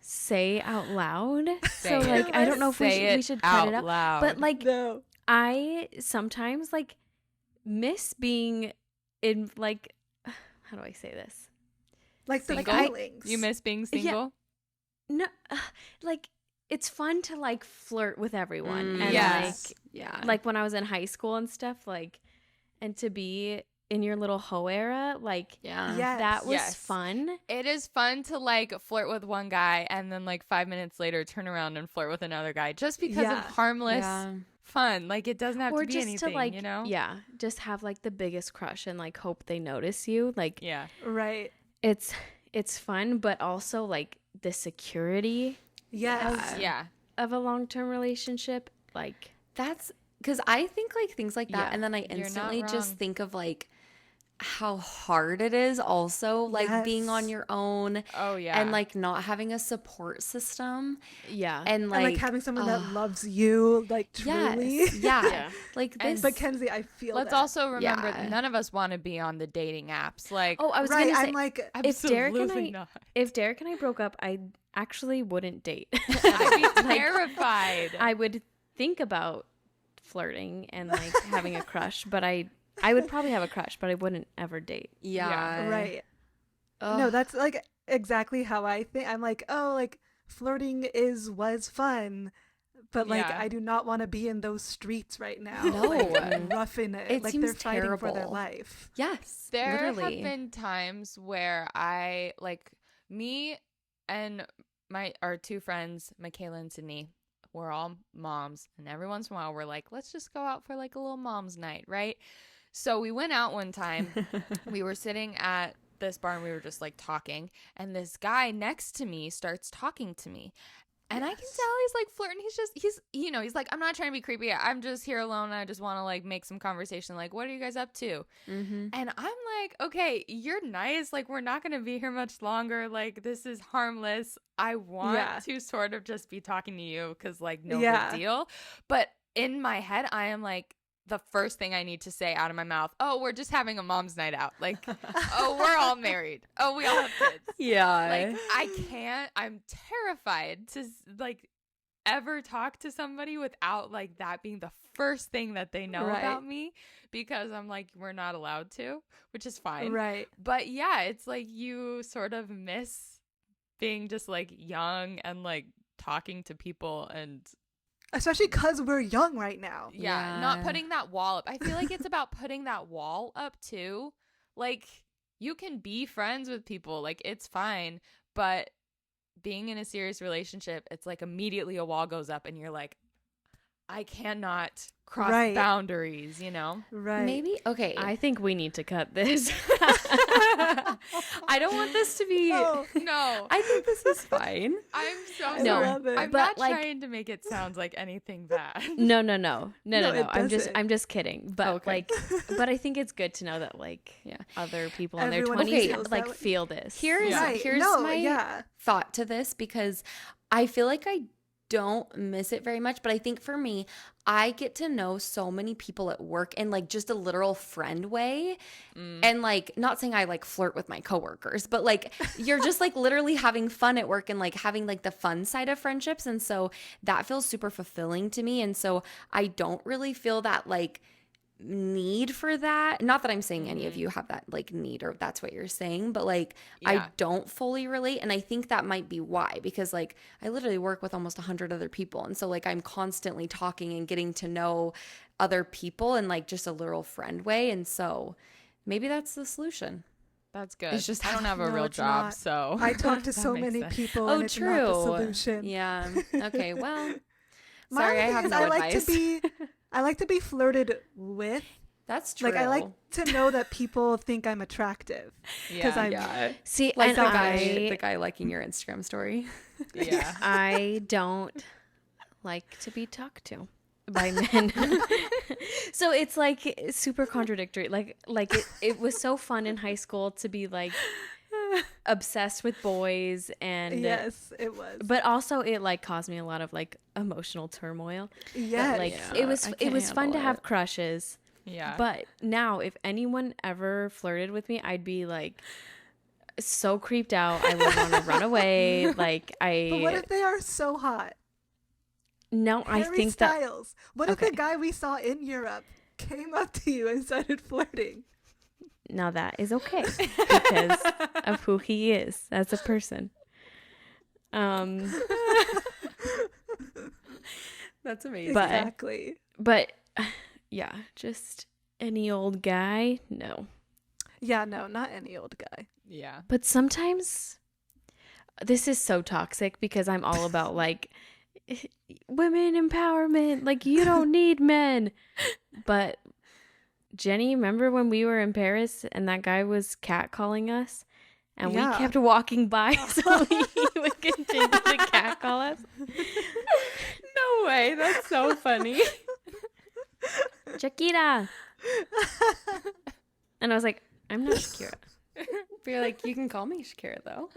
S5: say out loud. So like I don't know if we should cut it out loud. But like
S3: no.
S5: I sometimes like miss being in like how do I say this?
S3: Like the
S2: Single?
S3: feelings.
S2: You miss being single?
S5: No, like it's fun to like flirt with everyone and
S2: Yes.
S5: like when I was in high school and stuff, like, and to be in your little hoe era, like, that was fun.
S2: It is fun to like flirt with one guy and then like 5 minutes later turn around and flirt with another guy just because of harmless fun. Like it doesn't have to be
S5: just
S2: anything,
S5: to like,
S2: you know?
S5: Yeah, just have like the biggest crush and like hope they notice you. Like,
S3: right.
S5: It's fun, but also like the security. Of a long-term relationship, like
S4: that's because I think like things like that, and then I instantly just think of like how hard it is also like being on your own. And like not having a support system. And like
S3: having someone that loves you like truly.
S4: Like this.
S3: But Kenzie, I feel
S2: let's also remember that none of us want to be on the dating apps. Like
S5: I was gonna say,
S3: I'm like
S5: if Derek and I broke up, I actually wouldn't date.
S2: I'd be terrified.
S5: I would think about flirting and like having a crush, but I would probably have a crush, but I wouldn't ever date.
S3: Right. No, that's like exactly how I think. I'm like, oh, like flirting was fun, but like I do not want to be in those streets right now.
S4: No,
S3: like, roughing it.
S4: It
S3: like
S4: seems
S3: they're fighting
S4: terrible
S3: for their life.
S4: Yes,
S2: there
S4: literally.
S2: have been times where I like me and our two friends, Michaela and Sydney. We're all moms, and every once in a while we're like, let's just go out for like a little mom's night, right? So we went out one time. We were sitting at this bar and we were just like talking, and this guy next to me starts talking to me. And I can tell he's like flirting. He's like, I'm not trying to be creepy. I'm just here alone. And I just want to like make some conversation. Like, what are you guys up to? And I'm like, okay, you're nice. Like, we're not going to be here much longer. Like, this is harmless. I want to sort of just be talking to you because like no big deal. But in my head, I am like, the first thing I need to say out of my mouth, oh, we're just having a mom's night out. Like, oh, we're all married. Oh, we all have kids. Like, I can't, I'm terrified to like ever talk to somebody without like that being the first thing that they know about me, because I'm like, we're not allowed to, which is fine.
S3: Right.
S2: But yeah, it's like you sort of miss being just like young and like talking to people, and
S3: especially because we're young right now.
S2: Not putting that wall up. I feel like it's about putting that wall up too. Like, you can be friends with people, like it's fine, but being in a serious relationship, it's like immediately a wall goes up and you're like, I cannot cross boundaries, you know?
S3: Right.
S4: Maybe. Okay.
S5: I think we need to cut this.
S4: I don't want this to be.
S2: No.
S4: I think this is fine.
S2: I'm so
S3: I
S2: sorry.
S3: love it.
S2: I'm
S5: But,
S2: not
S5: like-
S2: trying to make it sound like anything bad.
S5: No.
S3: it
S5: I'm just kidding. But
S4: Okay.
S5: like, but I think it's good to know that like other people in their
S3: Everyone
S5: 20s
S3: feels
S5: like
S3: that way.
S5: feel this.
S4: Here's my thought to this, because I feel like I don't miss it very much, but I think for me, I get to know so many people at work in like just a literal friend way. And like, not saying I like flirt with my coworkers, but like you're just like literally having fun at work and like having like the fun side of friendships. And so that feels super fulfilling to me. And so I don't really feel that like need for that. Not that I'm saying any of you have that like need or that's what you're saying, but like I don't fully relate. And I think that might be why, because like I literally work with almost 100 other people, and so like I'm constantly talking and getting to know other people in like just a literal friend way. And so maybe that's the solution.
S2: That's good.
S4: It's just
S2: I don't have a
S3: No,
S2: real
S3: it's
S2: job,
S3: not.
S2: so
S3: I talk to
S2: that
S3: so
S2: makes
S3: many
S2: sense.
S3: people,
S4: Oh,
S3: and it's not the solution.
S4: Yeah. Okay. Well,
S3: My
S4: sorry, I
S3: thing
S4: have
S3: is
S4: no advice.
S3: I like to be flirted with.
S4: That's true.
S3: Like, I like to know that people think I'm attractive. Because I'm
S5: See,
S4: like
S5: and
S4: the guy liking your Instagram story.
S2: Yeah.
S5: I don't like to be talked to by men. So it's like super contradictory. Like it was so fun in high school to be like obsessed with boys, and
S3: yes, it was.
S5: But also it like caused me a lot of like emotional turmoil.
S3: Yeah,
S5: like it was fun to have crushes.
S2: Yeah.
S5: But now if anyone ever flirted with me, I'd be like so creeped out. I would want to run away. But
S3: what if they are so hot?
S5: No,
S3: Harry
S5: I think
S3: Styles. What if
S5: Okay.
S3: the guy we saw in Europe came up to you and started flirting?
S5: now that is okay because of who he is as a person.
S4: That's amazing.
S3: Exactly.
S5: But yeah, just any old guy, no.
S3: Yeah, no, not any old guy.
S2: Yeah.
S5: But sometimes this is so toxic because I'm all about like women empowerment, like you don't need men. But Jenny, remember when we were in Paris and that guy was catcalling us? And we kept walking by so he would continue to catcall us.
S4: No way. That's so funny.
S5: Shakira. And I was like, I'm not Shakira.
S4: But you're like, you can call me Shakira, though.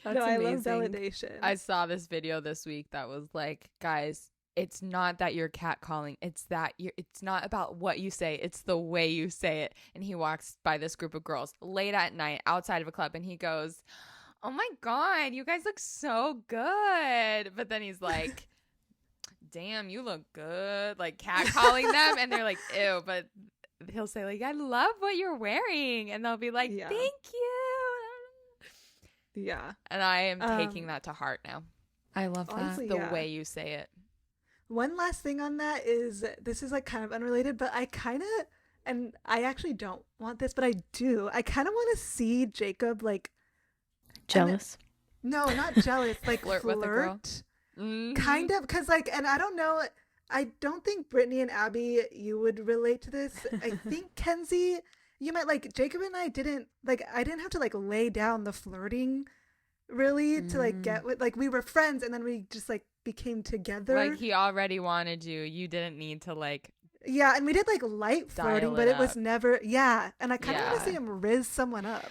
S4: That's
S3: I love
S4: amazing.
S3: validation.
S2: I saw this video this week that was like, guys, it's not that you're catcalling. It's not about what you say. It's the way you say it. And he walks by this group of girls late at night outside of a club and he goes, oh my God, you guys look so good. But then he's like, damn, you look good. Like catcalling them. And they're like, ew. But he'll say like, I love what you're wearing. And they'll be like,
S3: Yeah.
S2: thank you.
S3: Yeah.
S2: And I am taking that to heart now.
S4: I love that.
S3: Honestly,
S2: The
S3: yeah.
S2: way you say it.
S3: One last thing on that is, this is like kind of unrelated, but I kind of, and I actually don't want this, but I do. I kind of want to see Jacob like
S5: Jealous.
S3: no, not jealous, like
S2: Flirt with a girl.
S3: Mm-hmm. Kind of, because like, and I don't know, I don't think Brittany and Abby, you would relate to this. I think Kenzie, you might, like Jacob and I didn't, like, I didn't have to like lay down the flirting really to like get with, like we were friends and then we just like became together.
S2: Like he already wanted you. You didn't need to like.
S3: Yeah, and we did like light flirting,
S2: Dial
S3: but
S2: it
S3: it was
S2: up.
S3: never, yeah. And I kind of want
S2: Yeah.
S3: to see him riz someone up.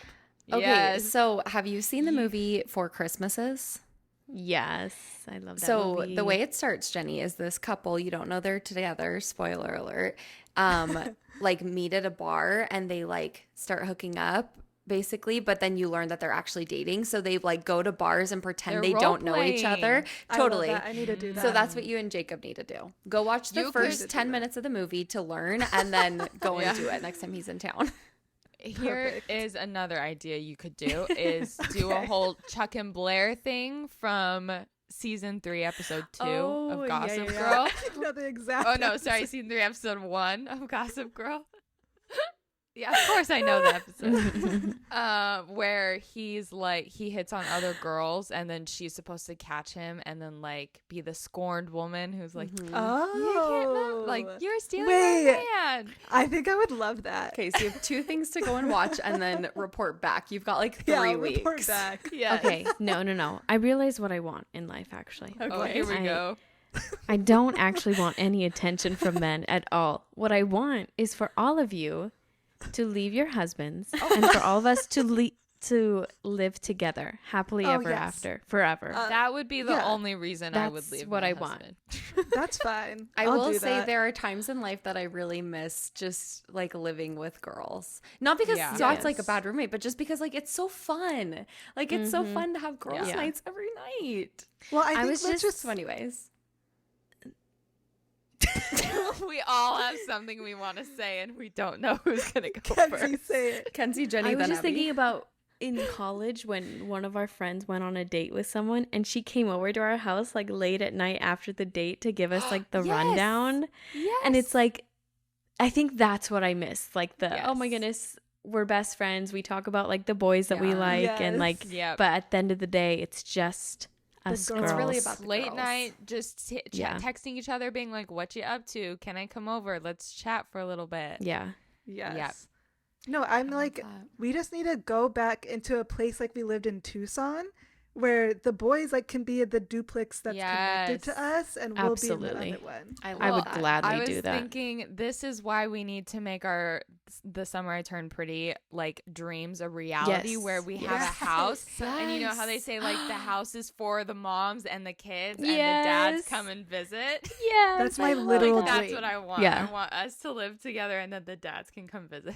S4: Okay,
S2: Yes.
S4: so have you seen the movie Four Christmases?
S5: Yes, I love that
S4: So
S5: movie.
S4: the way it starts, Jenny, is this couple, you don't know they're together, spoiler alert, like meet at a bar and they like start hooking up basically, but then you learn that they're actually dating. So they like go to bars and pretend
S2: They're
S4: they don't know each
S2: role-playing.
S4: other. Totally.
S3: I love that. I need to do that.
S4: So that's what you and Jacob need to do. Go watch the
S2: You
S4: first
S2: could-
S4: 10 minutes of the movie to learn and then go and do it next time he's in town.
S2: Here
S3: Perfect.
S2: is another idea you could do is do a whole Chuck and Blair thing from season 3, episode 2 of Gossip Girl.
S3: I know the exact
S2: Oh no, sorry,
S3: episode.
S2: season 3, episode 1 of Gossip Girl. Yeah, of course I know the episode. Where he's like, he hits on other girls and then she's supposed to catch him and then like be the scorned woman who's like, you can't
S3: Oh,
S2: like, you're stealing
S3: Wait.
S2: my man.
S3: I think I would love that.
S4: Okay, so you have 2 things to go and watch and then report back. You've got like 3
S3: Yeah, I'll
S4: weeks.
S3: report back.
S2: Yeah.
S5: Okay, no. I realize what I want in life, actually.
S2: Oh, here we go.
S5: I don't actually want any attention from men at all. What I want is for all of you to leave your husbands and for all of us to live together happily ever
S3: yes.
S5: after, forever.
S2: That would be the
S3: yeah.
S2: only reason I would
S5: That's
S2: leave.
S5: what
S2: my
S5: I want.
S2: husband.
S3: That's fine.
S4: I
S3: I'll
S4: will
S3: do
S4: say
S3: that.
S4: there are times in life that I really miss just like living with girls. Not because
S2: Yeah.
S4: Scott's like a
S5: Yes.
S4: bad roommate, but just because like it's so fun. Like it's so fun to have girls'
S5: Yeah.
S4: nights every night.
S3: Well, I think
S4: was
S3: let's
S4: just so anyways.
S2: We all have something we want to say, and we don't know who's gonna go
S3: Kenzie
S2: first.
S3: say it.
S4: Kenzie, Jenny,
S5: I was
S4: then
S5: just
S4: Abby.
S5: thinking about in college when one of our friends went on a date with someone and she came over to our house like late at night after the date to give us like the
S4: Yes.
S5: rundown.
S4: Yes.
S5: And it's like, I think that's what I miss. Like oh my
S2: Yes.
S5: goodness, we're best friends. We talk about like the boys that we
S4: Yeah.
S5: like and
S3: Yes.
S5: like,
S2: Yep.
S5: but at the end of the day, it's just us
S3: girls.
S5: girls.
S4: It's really about the
S2: Late
S4: girls.
S2: night, just
S5: Yeah.
S2: texting each other, being like, "What you up to? Can I come over? Let's chat for a little bit."
S5: Yeah.
S3: Yes.
S2: Yep.
S3: No, I'm
S4: I love
S3: like,
S4: that.
S3: we just need to go back into a place like we lived in Tucson where the boys like can be the duplex that's connected to us, and we'll be in the other one.
S5: I would gladly do that.
S2: I was thinking this is why we need to make the Summer I Turned Pretty like dreams a reality, where we have a house, and you know how they say like the house is for the moms and the kids, and the dads come and visit.
S5: Yeah,
S3: that's my literal dream.
S2: That's what I want.
S5: Yeah.
S2: I want us to live together, and then the dads can come visit.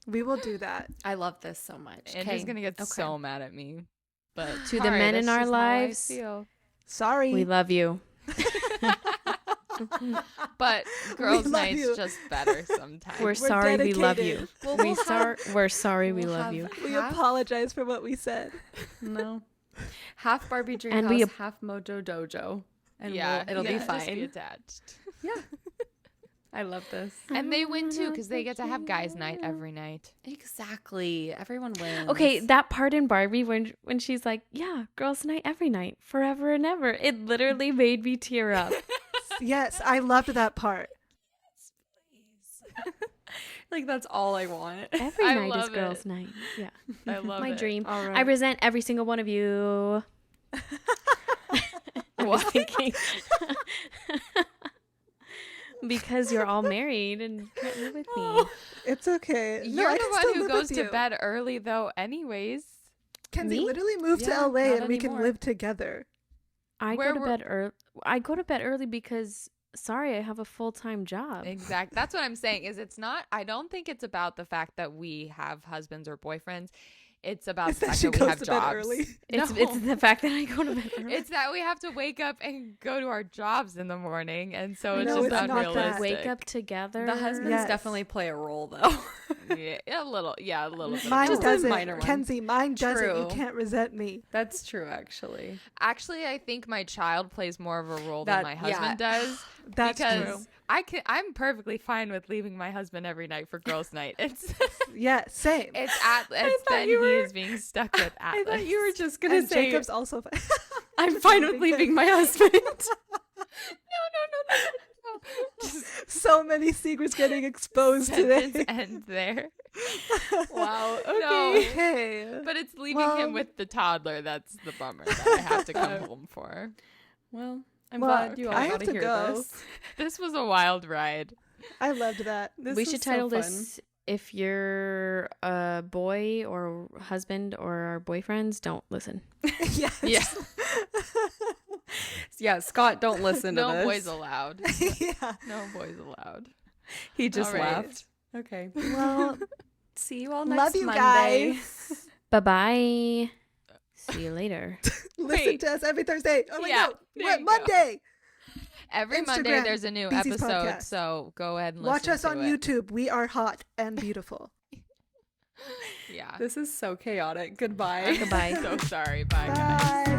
S3: We will do that.
S4: I love this so much.
S2: Andrew's gonna get so mad at me. But
S5: to the men in our lives,
S3: sorry,
S5: we love you.
S2: But girls' night's just better sometimes.
S5: We're sorry, we love you. We're sorry, we love you.
S3: We apologize for what we said.
S4: No, half Barbie Dream
S5: And
S4: House, half Mojo Dojo, and it'll be fine.
S2: Just be attached.
S4: Yeah. I love this.
S2: And they win too, because they get to have guys' night every night.
S4: Exactly. Everyone wins.
S5: Okay, that part in Barbie when she's like, yeah, girls' night every night, forever and ever. It literally made me tear up.
S3: Yes, I loved that part.
S4: Like, that's all I want.
S5: Every night is girls' night. Yeah.
S2: I love
S5: my
S2: it.
S5: dream.
S3: All right.
S5: I resent every single one of you. I was thinking. Because you're all married and can't live with me.
S3: It's okay.
S2: You're
S3: I
S2: the
S3: can
S2: one
S3: still
S2: who
S3: live
S2: goes
S3: with
S2: to
S3: you.
S2: bed early, though, anyways.
S3: Kenzie
S5: Me?
S3: literally moved to
S4: Yeah,
S3: LA
S4: not
S3: and we can
S4: anymore.
S3: live together.
S5: I go to bed early. I go to bed early because, sorry, I have a full-time job.
S2: Exactly. That's what I'm saying. I don't think it's about the fact that we have husbands or boyfriends. It's about the fact that we have jobs.
S5: It's
S2: No.
S5: it's the fact that I go to bed early.
S2: It's that we have to wake up and go to our jobs in the morning, and so it's
S3: No,
S2: just
S3: it's not that.
S2: unrealistic.
S5: Wake up together.
S4: The husbands
S3: Yes.
S4: definitely play a role, though.
S2: Yeah, a little bit.
S3: Mine
S4: Just a
S3: doesn't.
S4: minor one.
S3: Kenzie, mine doesn't. You
S4: True.
S3: can't resent me.
S4: That's true, actually.
S2: Actually, I think my child plays more of a role than my husband does.
S3: That's
S2: because
S3: true.
S2: I'm perfectly fine with leaving my husband every night for girls' night. It's
S3: Yeah, same.
S2: It's then he is being stuck with Atlas.
S4: I thought you were just going to
S3: And
S4: say,
S3: Jacob's also fine.
S4: I'm fine with leaving my husband.
S2: No. Just
S3: So many secrets getting exposed
S2: sentence
S3: today.
S2: ends there.
S4: Wow. Okay.
S2: No.
S3: Okay.
S2: But it's leaving
S3: Well-
S2: him with the toddler. That's the bummer that I have to come home for.
S4: Well, I'm
S3: Well,
S4: glad you all
S3: I
S4: got
S3: have
S4: to
S3: to
S4: hear
S3: go.
S4: this.
S2: This was a wild ride.
S3: I loved that.
S4: This
S5: We
S4: was
S5: should
S4: so
S5: title
S4: fun.
S5: this, if you're a boy or husband or our boyfriends, don't listen.
S3: Yes.
S4: Yeah. Yeah, Scott, don't listen to
S2: No
S4: this.
S2: boys allowed.
S3: Yeah.
S2: No boys allowed.
S4: He just
S2: All right.
S4: left. Okay.
S3: Well,
S4: See you all next
S3: love you
S4: Monday.
S3: guys.
S5: Bye-bye. See you later.
S3: Listen
S2: Wait.
S3: to us every Thursday. Oh my
S2: Yeah,
S3: God.
S2: there
S3: What,
S2: you go.
S3: Monday.
S2: Every Monday
S3: Instagram,
S2: there's a new
S3: BC's
S2: episode,
S3: podcast.
S2: so go ahead and
S3: Watch
S2: listen
S3: us on
S2: to it.
S3: YouTube. We are hot and beautiful.
S2: Yeah.
S4: This is so chaotic. Goodbye.
S5: Goodbye.
S2: So sorry. Bye, guys.
S3: Bye.